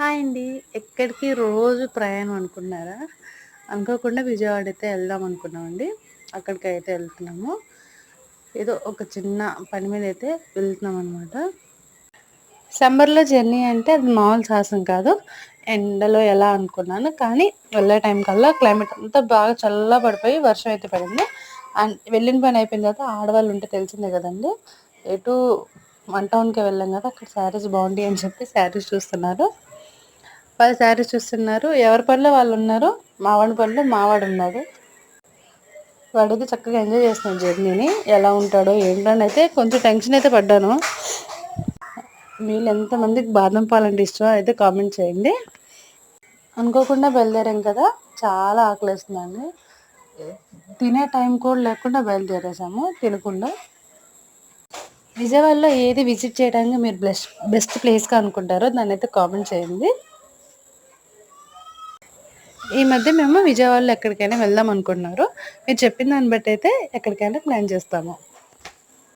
Hi అండి. ఎక్కడికి రోజు ప్రయాణం అనుకున్నారా? అనుకోకుండా విజయవాడ అయితే వెళ్దాం అనుకున్నామండి. అక్కడికైతే వెళ్తున్నాము. ఏదో ఒక చిన్న పని మీద అయితే వెళ్తున్నామనమాట. సమ్మర్‌లో జర్నీ అంటే అది మామూలు సాహసం కాదు. ఎండలో ఎలా అనుకున్నాను. కానీ వెళ్ళే టైం కల్లా క్లైమేట్ అంతా బాగా చల్లగా పడిపోయి వర్షం అయితే పడింది. అండ్ వెళ్ళిన పని అయిపోయిన తర్వాత ఆడవాళ్ళు ఉంటే తెలిసిందే కదండీ! ఎటు వన్ టౌన్‌కే వెళ్ళాం కదా! అక్కడ శారీస్ బాగుంటాయి అని చెప్పి శారీస్ చూస్తున్నారు. వాళ్ళు శారీస్ చూస్తున్నారు. ఎవరి పనిలో వాళ్ళున్నారు. మావాడి పనిలో మావాడున్నాడు. వాడైతే చక్కగా ఎంజాయ్ చేస్తున్నాడు జర్నీని. ఎలా ఉంటాడో ఏంటో అని అయితే కొంచెం టెన్షన్ అయితే పడ్డాను. మీలో ఎంతమందికి బాదం పాలంటే ఇష్టమో అయితే కామెంట్ చేయండి. అనుకోకుండా బయలుదేరాం కదా! చాలా ఆకలేస్తుందండి. తినే టైం కూడా లేకుండా బయలుదేరేసాము తినకుండా. విజయవాడలో ఏది విజిట్ చేయడానికి మీరు బెస్ట్ ప్లేస్‌గా అనుకుంటారో దాన్నైతే కామెంట్ చేయండి. ఈ మధ్య మేము విజయవాడలో ఎక్కడికైనా వెళ్దాం అనుకుంటున్నారు. మీరు చెప్పిన దాన్ని బట్టి అయితే ఎక్కడికైనా ప్లాన్ చేస్తాము.